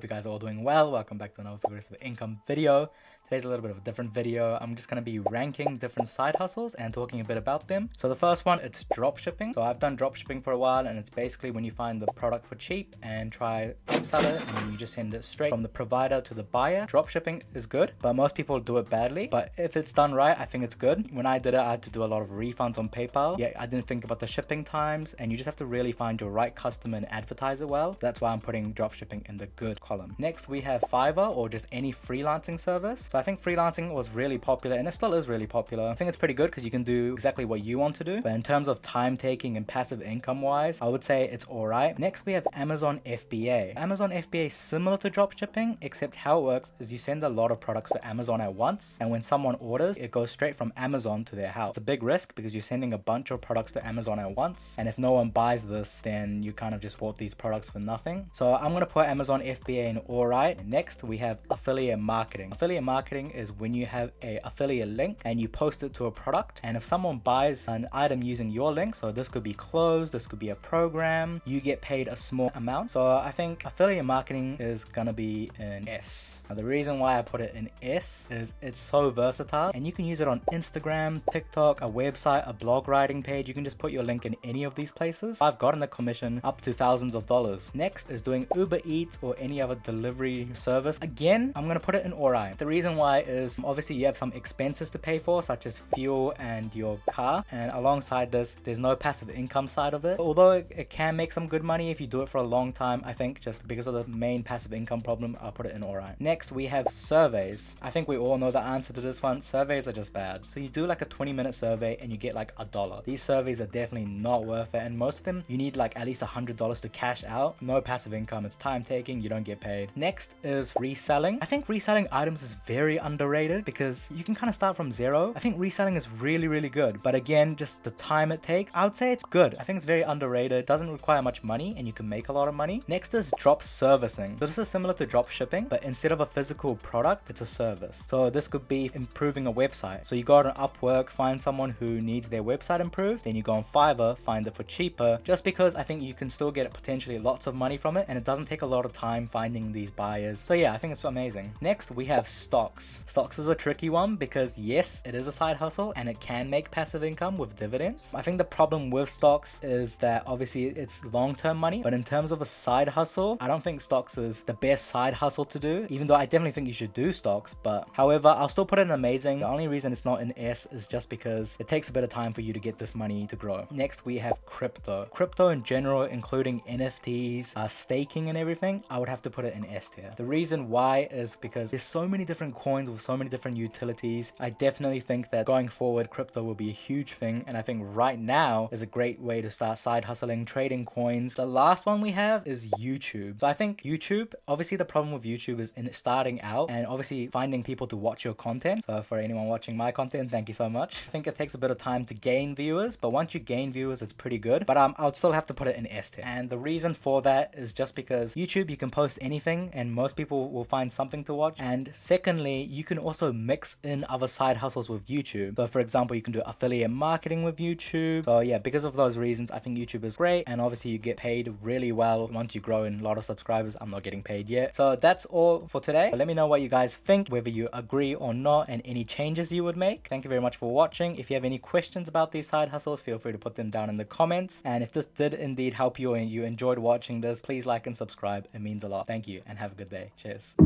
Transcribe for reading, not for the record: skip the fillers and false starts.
you guys are all doing well. Welcome back to another progressive income video. Today's a little bit of a different video. I'm just going to be ranking different side hustles and talking a bit about them. So the first one, it's drop shipping. So I've done drop shipping for a while, and it's basically when you find the product for cheap and try upsell it, and you just send it straight from the provider to the buyer. Drop shipping is good, but most people do it badly. But if it's done right, I think it's good. When I did it, I had to do a lot of refunds on PayPal. Yeah, I didn't think about the shipping times, and you just have to really find your right customer and advertise it well. That's why I'm putting drop shipping in the good column. Next, we have Fiverr, or just any freelancing service. So I think freelancing was really popular, and it still is really popular. I think it's pretty good because you can do exactly what you want to do. But in terms of time taking and passive income wise, I would say it's alright. Next, we have Amazon FBA. Amazon FBA is similar to drop shipping, except how it works is you send a lot of products to Amazon at once, and when someone orders, it goes straight from Amazon to their house. It's a big risk because you're sending a bunch of products to Amazon at once, and if no one buys this, then you kind of just bought these products for nothing. So I'm going to put Amazon FBA in alright. Next, we have affiliate marketing. Affiliate marketing is when you have a affiliate link and you post it to a product, and if someone buys an item using your link, so this could be clothes, this could be a program, you get paid a small amount. So I think affiliate marketing is gonna be an S. Now the reason why I put it in S is it's so versatile, and you can use it on Instagram, TikTok, a website, a blog writing page. You can just put your link in any of these places. I've gotten a commission up to thousands of dollars. Next is doing Uber Eats or any other delivery service. Again, I'm gonna put it in alright. The reason why is obviously you have some expenses to pay for, such as fuel and your car, and alongside this, there's no passive income side of it. Although it can make some good money if you do it for a long time, I think just because of the main passive income problem, I'll put it in alright. Next, we have surveys. I think we all know the answer to this one. Surveys are just bad. So you do like a 20-minute survey and you get like $1. These surveys are definitely not worth it, and most of them you need like at least $100 to cash out. No passive income, it's time taking, you don't get paid. Next is reselling. I think reselling items is very underrated because you can kind of start from zero. I think reselling is really good, but again, just the time it takes, I would say it's good. I think it's very underrated, doesn't require much money, and you can make a lot of money. Next is drop servicing. So this is similar to drop shipping, but instead of a physical product, it's a service. So this could be improving a website. So you go on Upwork, find someone who needs their website improved, then you go on Fiverr, find it for cheaper, just because I think you can still get potentially lots of money from it, and it doesn't take a lot of time finding these buyers. So yeah, I think it's amazing. Next, we have stocks. Stocks is a tricky one because yes, it is a side hustle and it can make passive income with dividends. I think the problem with stocks is that obviously it's long-term money, but in terms of a side hustle, I don't think stocks is the best side hustle to do, even though I definitely think you should do stocks. But however, I'll still put it in amazing. The only reason it's not in S is just because it takes a bit of time for you to get this money to grow. Next, we have crypto. Crypto in general, including NFTs, staking and everything, I would have to put it in S tier. The reason why is because there's so many different coins with so many different utilities. I definitely think that going forward, crypto will be a huge thing, and I think right now is a great way to start side hustling, trading coins. The last one we have is YouTube. So I think YouTube, obviously the problem with YouTube is in starting out and obviously finding people to watch your content. So for anyone watching my content, thank you so much. I think it takes a bit of time to gain viewers, but once you gain viewers, it's pretty good. But I would still have to put it in S tier. And the reason for that is just because YouTube, you can post anything and most people will find something to watch. And secondly, you can also mix in other side hustles with YouTube. So for example, you can do affiliate marketing with YouTube. So yeah, because of those reasons, I think YouTube is great, and obviously you get paid really well once you grow in a lot of subscribers. I'm not getting paid yet. So that's all for today. Let me know what you guys think, whether you agree or not, and any changes you would make. Thank you very much for watching. If you have any questions about these side hustles, feel free to put them down in the comments. And if this did indeed help you and you enjoyed watching this, please like and subscribe. It means a lot. Thank you and have a good day. Cheers.